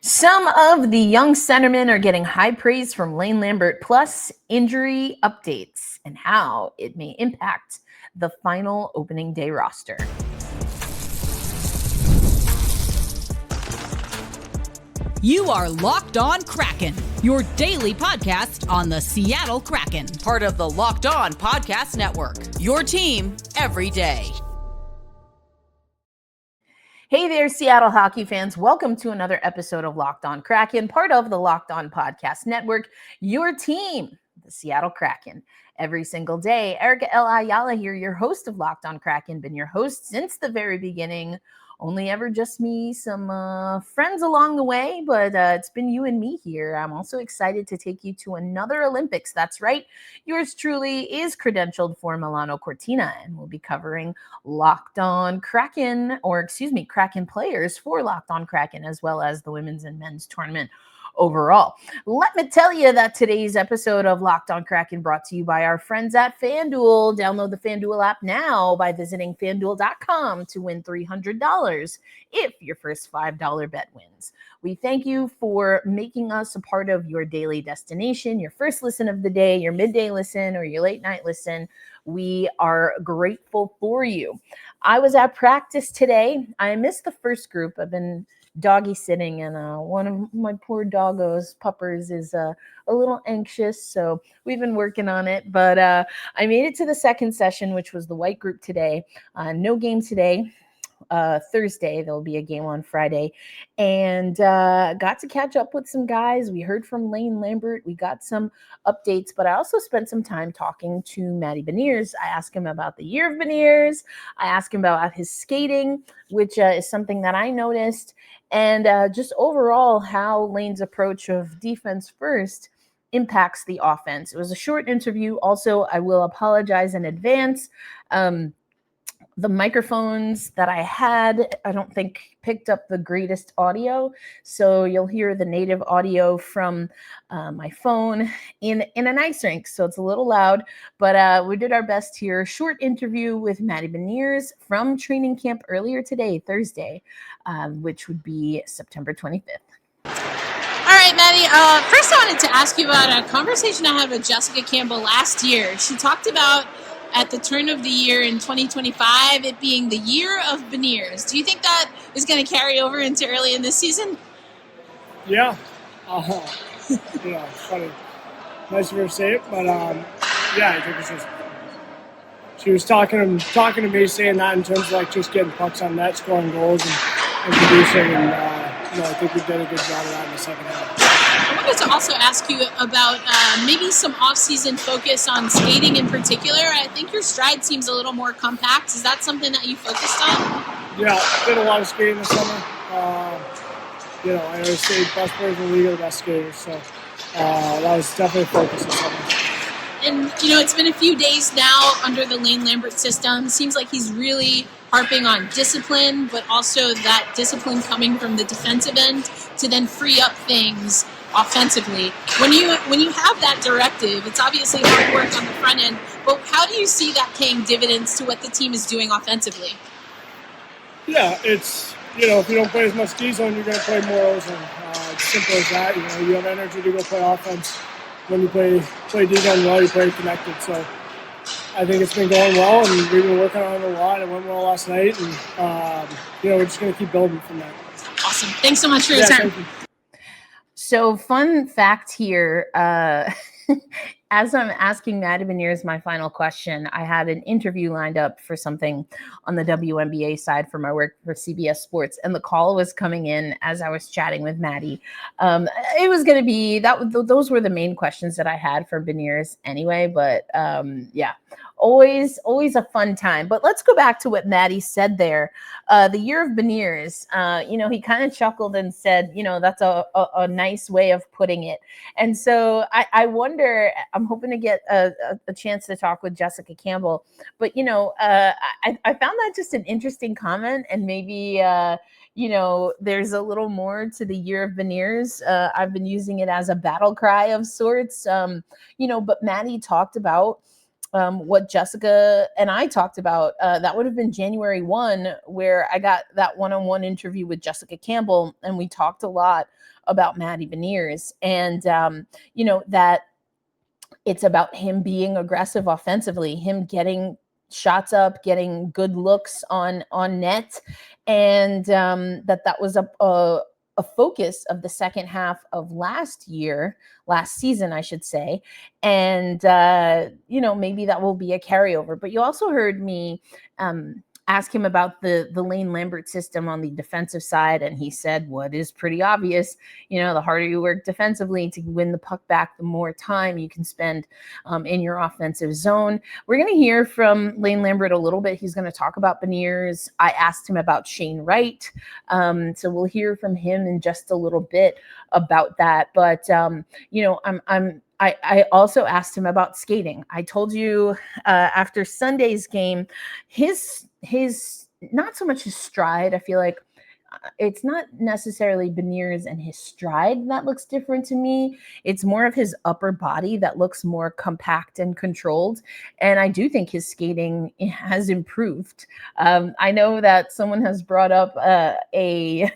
Some of the young centermen are getting high praise from Lambert, plus injury updates and how it may impact the final opening day roster. You are Locked On Kraken, your daily podcast on the Seattle Kraken, part of the Locked On Podcast Network, your team every day. Hey there, Seattle hockey fans. Welcome to another episode of Locked On Kraken, part of the Locked On Podcast Network, your team, the Seattle Kraken. Every single day, Erica Ayala here, your host of Locked On Kraken, been your host since the very beginning. Only ever just me, some friends along the way, but it's been you and me here. I'm also excited to take you to another Olympics. That's right. Yours truly is credentialed for Milano Cortina, and we'll be covering Locked On Kraken, Kraken players for Locked On Kraken, as well as the women's and men's tournament overall. Let me tell you that today's episode of Locked On Kraken brought to you by our friends at FanDuel. Download the FanDuel app now by visiting FanDuel.com to win $300 if your first $5 bet wins. We thank you for making us a part of your daily destination, your first listen of the day, your midday listen, or your late night listen. We are grateful for you. I was at practice today. I missed the first group. I've been doggy sitting, and one of my poor doggos, Puppers, is a little anxious, so we've been working on it, but I made it to the second session, which was the white group today. No game today. Thursday, there'll be a game on Friday, and got to catch up with some guys. We heard from Lambert. We got some updates, but I also spent some time talking to Matty Beniers. I asked him about the year of Beniers. I asked him about his skating, which is something that I noticed, and just overall how Lane's approach of defense first impacts the offense. It was a short interview. Also, I will apologize in advance. The microphones that I had, I don't think picked up the greatest audio. So you'll hear the native audio from my phone in an ice rink. So it's a little loud, but we did our best here. Short interview with Matty Beniers from training camp earlier today, Thursday, which would be September 25th. All right, Matty. First, I wanted to ask you about a conversation I had with Jessica Campbell last year. She talked about at the turn of the year in 2025, it being the year of Beniers. Do you think that is going to carry over into early in this season? Yeah. It's funny. Nice of her to say it, but yeah, I think it's just. She was talking to me, saying that in terms of like just getting pucks on net, scoring goals, and producing, and I think we did a good job of that in the second half. I wanted to also ask you about maybe some off-season focus on skating in particular. I think your stride seems a little more compact. Is that something that you focused on? Yeah, did a lot of skating this summer. I always say best players in the league are the best skaters, so that was definitely a focus this summer. And, it's been a few days now under the Lambert system. Seems like he's really harping on discipline, but also that discipline coming from the defensive end to then free up things offensively. When you have that directive, it's obviously hard work on the front end, but how do you see that paying dividends to what the team is doing offensively? Yeah, it's, if you don't play as much D zone, you're going to play more O zone. It's simple as that. You have energy to go play offense. When you play D zone well, you play connected. So I think it's been going well, and we've been working on it a lot. It went well last night, and we're just going to keep building from that. Awesome. Thanks so much for your time. So fun fact here, as I'm asking Matty Beniers my final question, I had an interview lined up for something on the WNBA side for my work for CBS Sports, and the call was coming in as I was chatting with Matty. It was going to be, those were the main questions that I had for Beniers anyway, but yeah. Always a fun time. But let's go back to what Matty said there. The year of Beniers, he kind of chuckled and said, that's a nice way of putting it. And so I wonder, I'm hoping to get a chance to talk with Jessica Campbell. But, I found that just an interesting comment, and maybe, there's a little more to the year of Beniers. I've been using it as a battle cry of sorts, but Matty talked about what Jessica and I talked about. That would have been January 1, where I got that one-on-one interview with Jessica Campbell, and we talked a lot about Matty Beniers, and that it's about him being aggressive offensively, him getting shots up, getting good looks on net, and that was a focus of the second half of last season, I should say. And, maybe that will be a carryover. But you also heard me ask him about the Lane Lambert system on the defensive side. And he said, what is pretty obvious, the harder you work defensively to win the puck back, the more time you can spend in your offensive zone. We're going to hear from Lane Lambert a little bit. He's going to talk about Beniers. I asked him about Shane Wright. So we'll hear from him in just a little bit about that. But, I also asked him about skating. I told you after Sunday's game, his not so much his stride. I feel like it's not necessarily Beniers and his stride that looks different to me. It's more of his upper body that looks more compact and controlled. And I do think his skating has improved. I know that someone has brought up a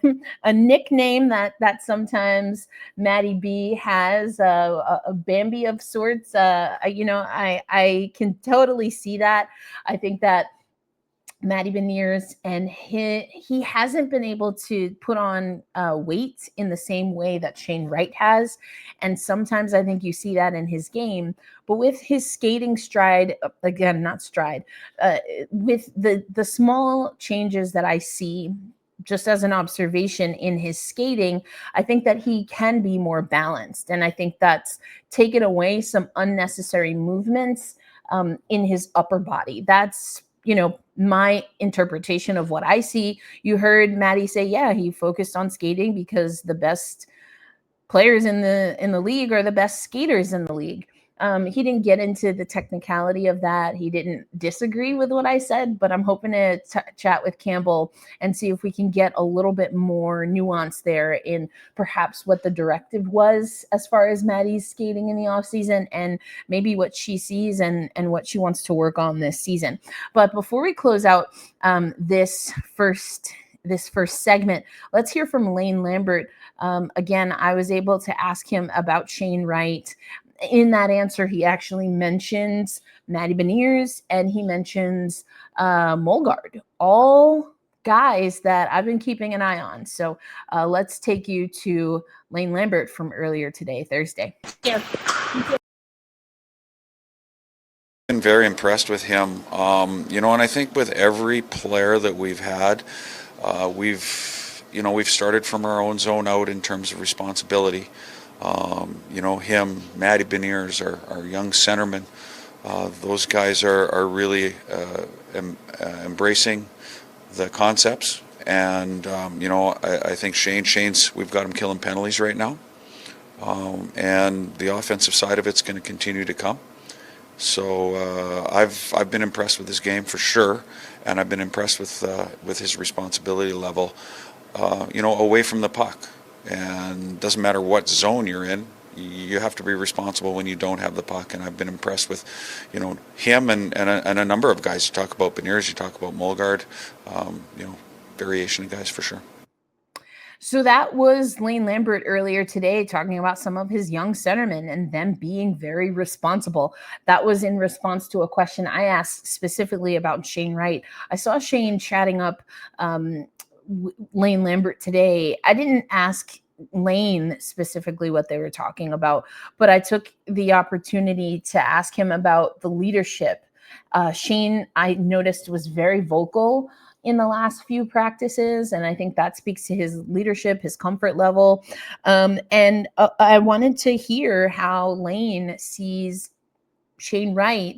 nickname that sometimes Matty B has, a Bambi of sorts. I can totally see that. I think that Matty Beniers, and he hasn't been able to put on weight in the same way that Shane Wright has. And sometimes I think you see that in his game. But with his skating stride, again, not stride, with the small changes that I see, just as an observation in his skating, I think that he can be more balanced. And I think that's taken away some unnecessary movements in his upper body. That's my interpretation of what I see. You heard Matty say, yeah, he focused on skating because the best players in the league are the best skaters in the league. He didn't get into the technicality of that. He didn't disagree with what I said, but I'm hoping to chat with Campbell and see if we can get a little bit more nuance there in perhaps what the directive was as far as Matty's skating in the offseason, and maybe what she sees and what she wants to work on this season. But before we close out this first segment, let's hear from Lane Lambert. Again, I was able to ask him about Shane Wright. In that answer, he actually mentions Matty Beniers and he mentions Molgard, all guys that I've been keeping an eye on. So let's take you to Lane Lambert from earlier today, Thursday. Yeah. Been very impressed with him, and I think with every player that we've had, we've started from our own zone out in terms of responsibility. Him, Matty Beniers, our young centerman, those guys are really embracing the concepts. And, I think Shane's, we've got him killing penalties right now. And the offensive side of it's going to continue to come. So I've been impressed with his game for sure. And I've been impressed with his responsibility level, away from the puck. And doesn't matter what zone you're in, you have to be responsible when you don't have the puck. And I've been impressed with, him and a number of guys. You talk about Beniers, you talk about Molgard, variation of guys for sure. So that was Lane Lambert earlier today talking about some of his young centermen and them being very responsible. That was in response to a question I asked specifically about Shane Wright. I saw Shane chatting up Lane Lambert today. I didn't ask Lane specifically what they were talking about, but I took the opportunity to ask him about the leadership. Shane, I noticed, was very vocal in the last few practices, and I think that speaks to his leadership, his comfort level. And I wanted to hear how Lane sees Shane Wright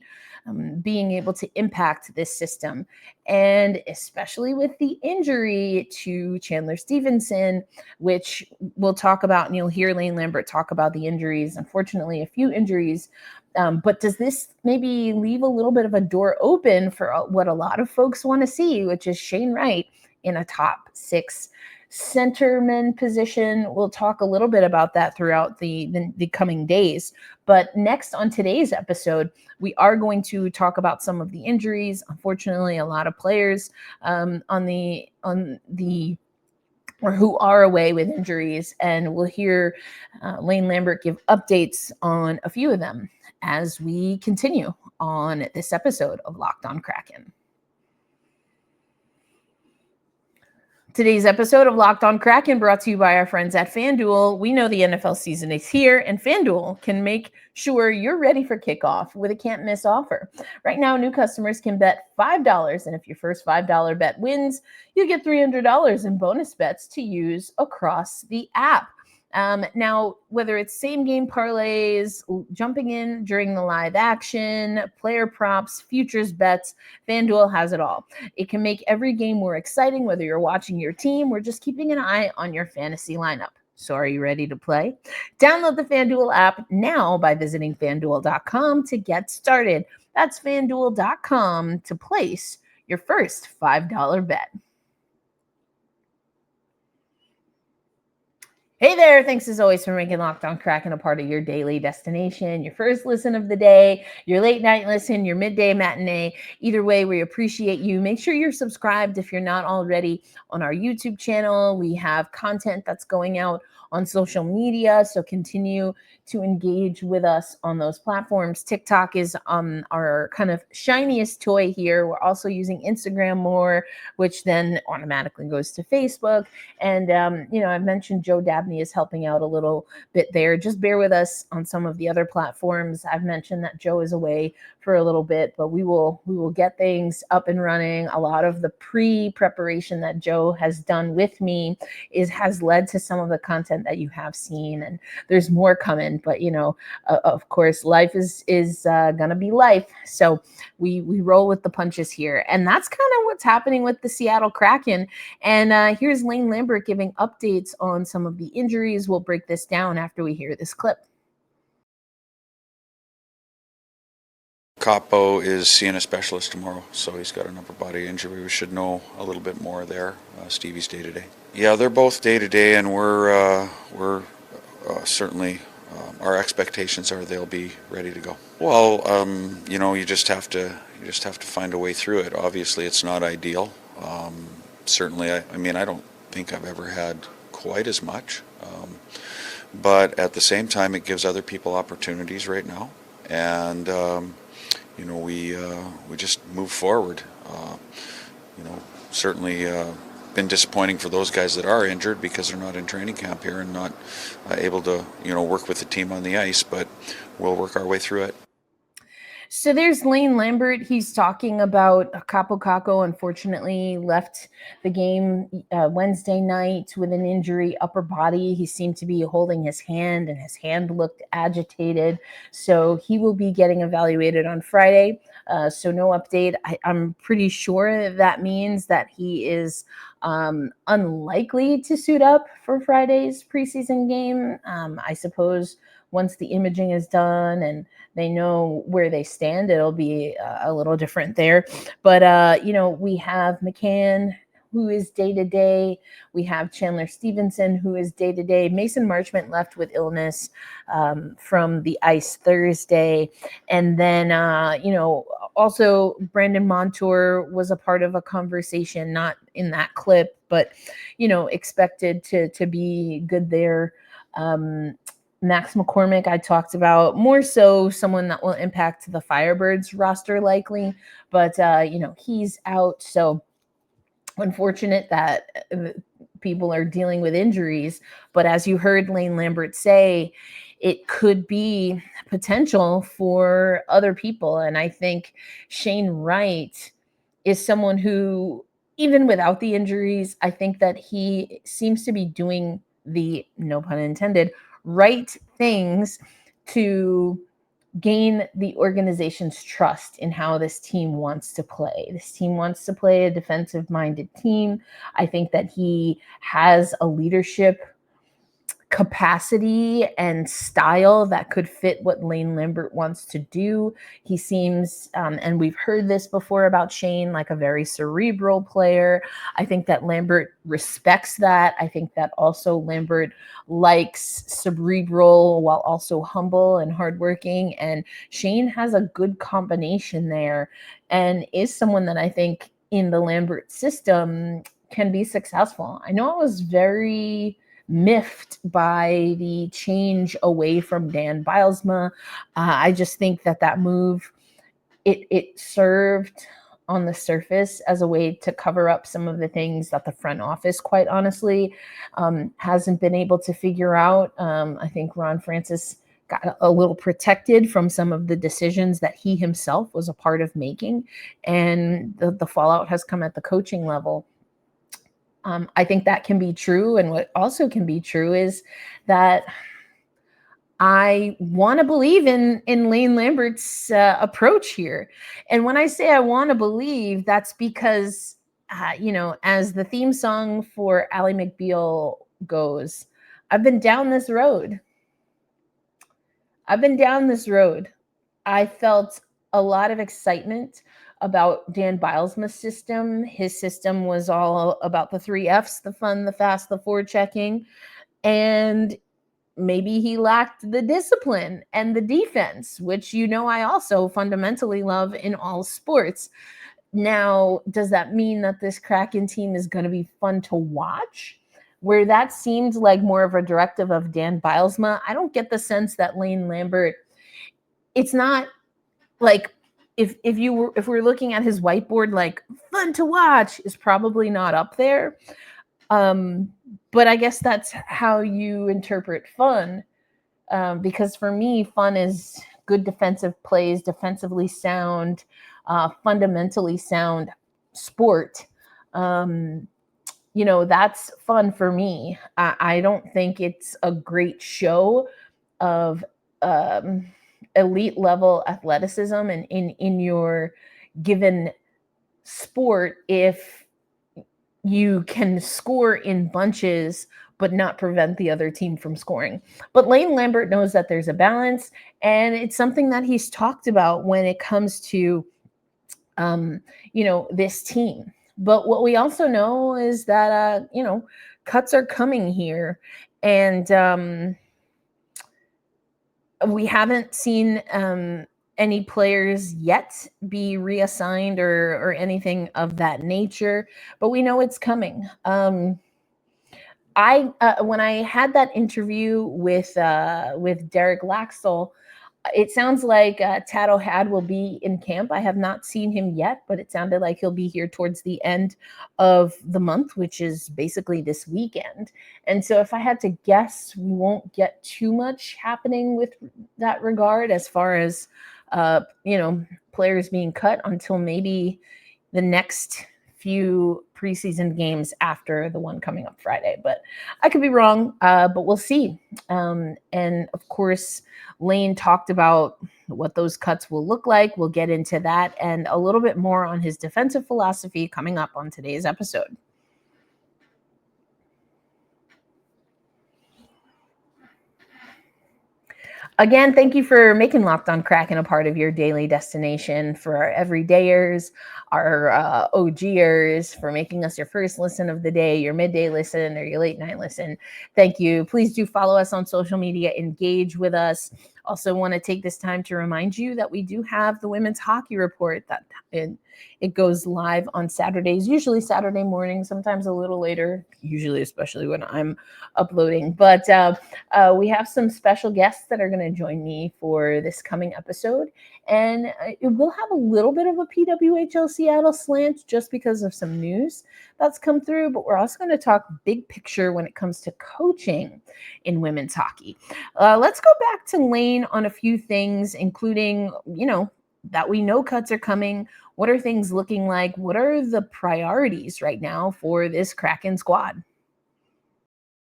being able to impact this system, and especially with the injury to Chandler Stevenson, which we'll talk about, and you'll hear Lane Lambert talk about the injuries. Unfortunately, a few injuries. But does this maybe leave a little bit of a door open for what a lot of folks want to see, which is Shane Wright in a top 6 centerman position. We'll talk a little bit about that throughout the coming days. But next on today's episode, we are going to talk about some of the injuries. Unfortunately, a lot of players or who are away with injuries, and we'll hear Lane Lambert give updates on a few of them as we continue on this episode of Locked On Kraken. Today's episode of Locked On Kraken brought to you by our friends at FanDuel. We know the NFL season is here, and FanDuel can make sure you're ready for kickoff with a can't-miss offer. Right now, new customers can bet $5, and if your first $5 bet wins, you get $300 in bonus bets to use across the app. Now, whether it's same game parlays, jumping in during the live action, player props, futures bets, FanDuel has it all. It can make every game more exciting, whether you're watching your team or just keeping an eye on your fantasy lineup. So are you ready to play? Download the FanDuel app now by visiting FanDuel.com to get started. That's FanDuel.com to place your first $5 bet. Hey there, thanks as always for making Locked On Kraken a part of your daily destination, your first listen of the day, your late night listen, your midday matinee. Either way, we appreciate you. Make sure you're subscribed if you're not already on our YouTube channel. We have content that's going out on social media, so continue to engage with us on those platforms. TikTok is our kind of shiniest toy here. We're also using Instagram more, which then automatically goes to Facebook. And, I've mentioned Joe Dabney is helping out a little bit there. Just bear with us on some of the other platforms. I've mentioned that Joe is away for a little bit, but we will get things up and running. A lot of the pre-preparation that Joe has done with me has led to some of the content that you have seen, and there's more coming. But of course, life is gonna be life. So we roll with the punches here, and that's kind of what's happening with the Seattle Kraken. And here's Lane Lambert giving updates on some of the injuries. We'll break this down after we hear this clip. Capo is seeing a specialist tomorrow, so he's got an upper body injury. We should know a little bit more there. Stevie's day-to-day. Yeah, they're both day-to-day, and we're certainly our expectations are they'll be ready to go. Well, you just have to find a way through it. Obviously, it's not ideal. Certainly, I don't think I've ever had quite as much, but at the same time, it gives other people opportunities right now, and we just move forward. Certainly been disappointing for those guys that are injured because they're not in training camp here and not able to work with the team on the ice, but we'll work our way through it. So there's Lane Lambert. He's talking about Capo Caco, unfortunately, left the game Wednesday night with an injury, upper body. He seemed to be holding his hand, and his hand looked agitated. So he will be getting evaluated on Friday. So no update. I'm pretty sure that means that he is unlikely to suit up for Friday's preseason game. I suppose once the imaging is done and they know where they stand, it'll be a little different there. But, we have McCann, who is day-to-day. We have Chandler Stevenson, who is day-to-day. Mason Marchment left with illness from the ice Thursday. And then, also Brandon Montour was a part of a conversation, not in that clip, but, expected to be good there. Max McCormick, I talked about, more so someone that will impact the Firebirds roster likely, but, he's out. So unfortunate that people are dealing with injuries, but as you heard Lane Lambert say, it could be potential for other people. And I think Shane Wright is someone who, even without the injuries, I think that he seems to be doing the, no pun intended, right things to gain the organization's trust in how this team wants to play. This team wants to play a defensive-minded team. I think that he has a leadership capacity and style that could fit what Lane Lambert wants to do. He seems, and we've heard this before about Shane, like a very cerebral player. I think that Lambert respects that. I think that also Lambert likes cerebral while also humble and hardworking. And Shane has a good combination there and is someone that I think in the Lambert system can be successful. I know I was very miffed by the change away from Dan Bylsma. I just think that move, it served on the surface as a way to cover up some of the things that the front office, quite honestly, hasn't been able to figure out. I think Ron Francis got a little protected from some of the decisions that he himself was a part of making, and the fallout has come at the coaching level. I think that can be true. And what also can be true is that I want to believe in Lane Lambert's approach here. And when I say I want to believe, that's because, as the theme song for Ally McBeal goes, I've been down this road. I felt a lot of excitement about Dan Bylsma's system. His system was all about the 3 F's, the fun, the fast, the forechecking. And maybe he lacked the discipline and the defense, which I also fundamentally love in all sports. Now, does that mean that this Kraken team is going to be fun to watch? Where that seemed like more of a directive of Dan Bylsma, I don't get the sense that Lane Lambert, it's not like if we're looking at his whiteboard, like fun to watch is probably not up there. But I guess that's how you interpret fun. Because for me, fun is good defensive plays, defensively sound, fundamentally sound sport. That's fun for me. I don't think it's a great show of elite level athleticism and in your given sport if you can score in bunches but not prevent the other team from scoring. But Lane Lambert knows that there's a balance, and it's something that he's talked about when it comes to this team. But what we also know is that cuts are coming here, and we haven't seen any players yet be reassigned or anything of that nature, but we know it's coming. When I had that interview with Derek Laxell, it sounds like Tad O'Had will be in camp. I have not seen him yet, but it sounded like he'll be here towards the end of the month, which is basically this weekend. And so if I had to guess, we won't get too much happening with that regard as far as, players being cut until maybe the next few preseason games after the one coming up Friday. But I could be wrong, but we'll see. And of course, Lane talked about what those cuts will look like. We'll get into that and a little bit more on his defensive philosophy coming up on today's episode. Again, thank you for making Locked On Kraken a part of your daily destination, for our everydayers, our OGers, for making us your first listen of the day, your midday listen, or your late night listen. Thank you. Please do follow us on social media, engage with us. Also want to take this time to remind you that we do have the Women's Hockey Report that it goes live on Saturdays, usually Saturday morning, sometimes a little later, usually especially when I'm uploading. But we have some special guests that are going to join me for this coming episode. And it will have a little bit of a PWHL Seattle slant just because of some news that's come through. But we're also going to talk big picture when it comes to coaching in women's hockey. Let's go back to Lane on a few things, including, that we know cuts are coming. What are things looking like? What are the priorities right now for this Kraken squad?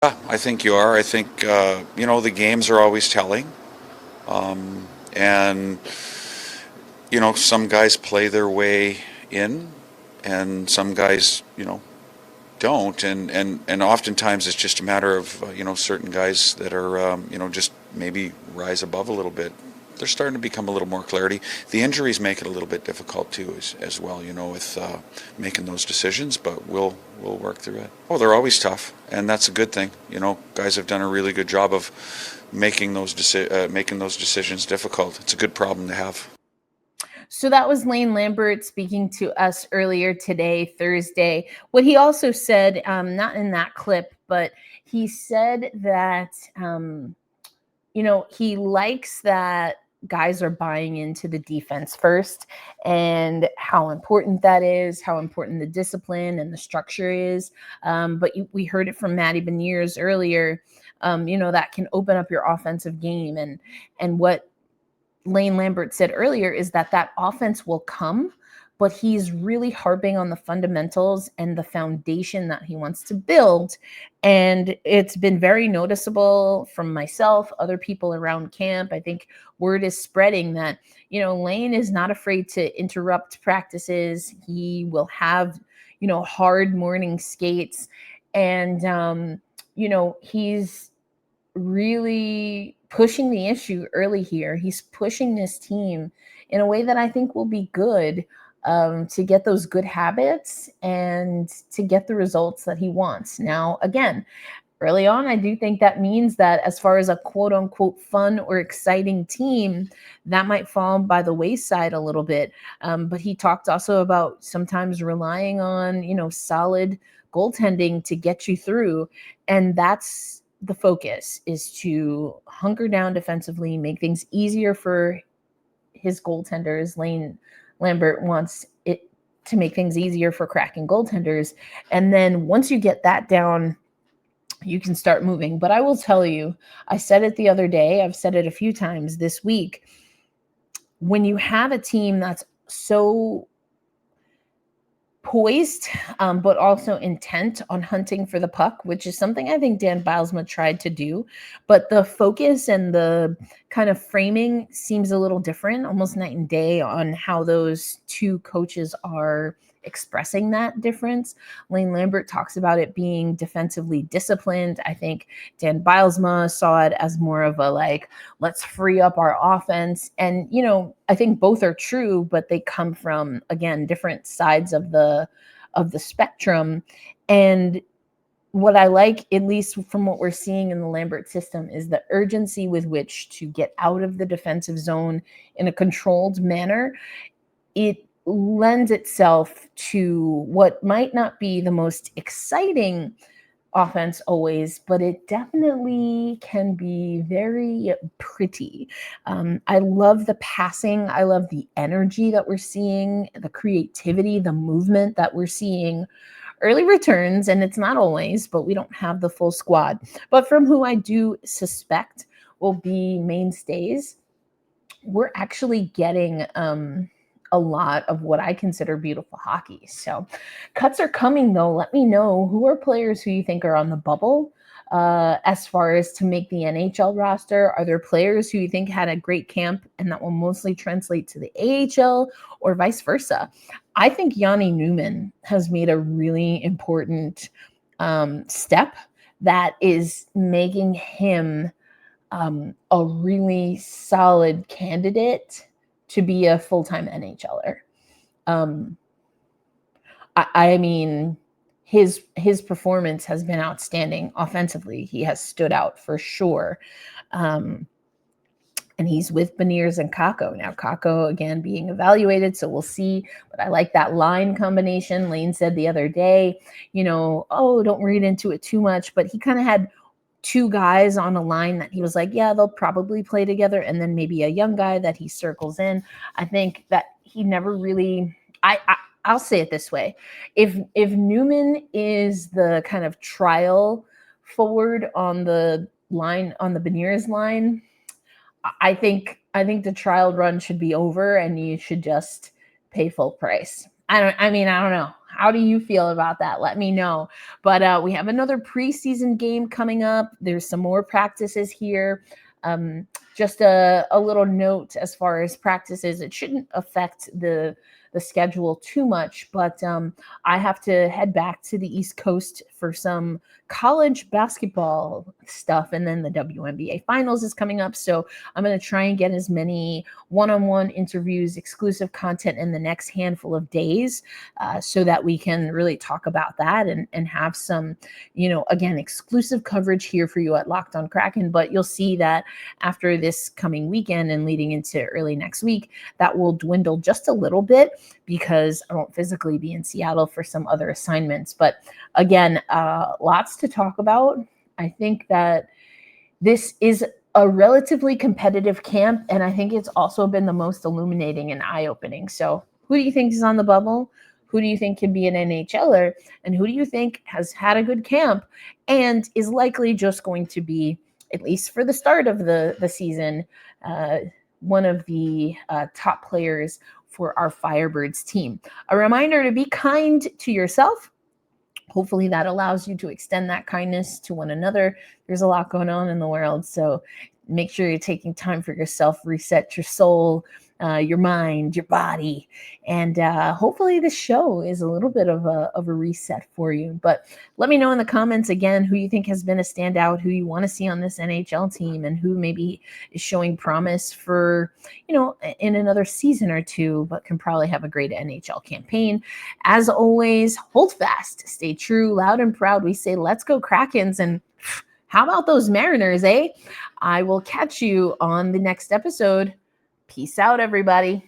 Yeah, I think you are. I think, the games are always telling. And, some guys play their way in, and some guys, don't, and oftentimes it's just a matter of certain guys that are just maybe rise above a little bit. They're starting to become a little more clarity. The injuries make it a little bit difficult too, as well, with making those decisions. But we'll work through it. Oh, they're always tough, and that's a good thing. Guys have done a really good job of making those decisions difficult. It's a good problem to have. So that was Lane Lambert speaking to us earlier today, Thursday. What he also said, not in that clip, but he said that, he likes that guys are buying into the defense first and how important that is, how important the discipline and the structure is. But we heard it from Matty Beniers earlier, that can open up your offensive game. And what Lane Lambert said earlier is that offense will come, but he's really harping on the fundamentals and the foundation that he wants to build. And it's been very noticeable from myself, other people around camp. I think word is spreading that, Lane is not afraid to interrupt practices. He will have, hard morning skates. And, he's really pushing the issue early here. He's pushing this team in a way that I think will be good, to get those good habits and to get the results that he wants. Now, again, early on, I do think that means that as far as a quote unquote fun or exciting team, that might fall by the wayside a little bit. But he talked also about sometimes relying on, solid goaltending to get you through. And that's the focus, is to hunker down defensively, make things easier for his goaltenders. Lane Lambert wants it to make things easier for Kraken goaltenders. And then once you get that down, you can start moving. But I will tell you, I said it the other day, I've said it a few times this week, when you have a team that's so poised, but also intent on hunting for the puck, which is something I think Dan Bylsma tried to do. But the focus and the kind of framing seems a little different, almost night and day, on how those two coaches are expressing that difference. Lane Lambert talks about it being defensively disciplined. I think Dan Bylsma saw it as more of a let's free up our offense. And, I think both are true, but they come from, again, different sides of the spectrum. And what I like, at least from what we're seeing in the Lambert system, is the urgency with which to get out of the defensive zone in a controlled manner. It lends itself to what might not be the most exciting offense always, but it definitely can be very pretty. I love the passing. I love the energy that we're seeing, the creativity, the movement that we're seeing. Early returns, and it's not always, but we don't have the full squad. But from who I do suspect will be mainstays, we're actually getting a lot of what I consider beautiful hockey. So cuts are coming, though. Let me know who are players who you think are on the bubble as far as to make the NHL roster. Are there players who you think had a great camp and that will mostly translate to the AHL, or vice versa? I think Yanni Newman has made a really important step that is making him a really solid candidate to be a full-time NHLer. I mean, his performance has been outstanding offensively. He has stood out for sure. And he's with Beniers and Kakko. Now, Kakko, again, being evaluated, so we'll see. But I like that line combination. Lane said the other day, don't read into it too much. But he kind of had two guys on a line that he was like, yeah, they'll probably play together. And then maybe a young guy that he circles in. I think that he never really, I'll say it this way. If Newman is the kind of trial forward on the line, on the Beniers line, I think the trial run should be over and you should just pay full price. I don't know. How do you feel about that? Let me know. But we have another preseason game coming up. There's some more practices here. Just a little note as far as practices, it shouldn't affect the the schedule too much, but I have to head back to the East Coast for some college basketball stuff, and then the WNBA finals is coming up, so I'm going to try and get as many one-on-one interviews, exclusive content in the next handful of days, so that we can really talk about that and have some, again, exclusive coverage here for you at Locked On Kraken. But you'll see that after this coming weekend and leading into early next week, that will dwindle just a little bit because I won't physically be in Seattle for some other assignments. But again, lots to talk about. I think that this is a relatively competitive camp, and I think it's also been the most illuminating and eye-opening. So who do you think is on the bubble? Who do you think can be an NHLer? And who do you think has had a good camp and is likely just going to be, at least for the start of the season, one of the top players for our Firebirds team? A reminder to be kind to yourself. Hopefully that allows you to extend that kindness to one another. There's a lot going on in the world, so make sure you're taking time for yourself, reset your soul, your mind, your body, and hopefully this show is a little bit of a reset for you. But let me know in the comments again who you think has been a standout, who you want to see on this NHL team, and who maybe is showing promise for, in another season or two, but can probably have a great NHL campaign. As always, hold fast, stay true, loud and proud. We say, let's go Krakens, and how about those Mariners, eh? I will catch you on the next episode. Peace out, everybody.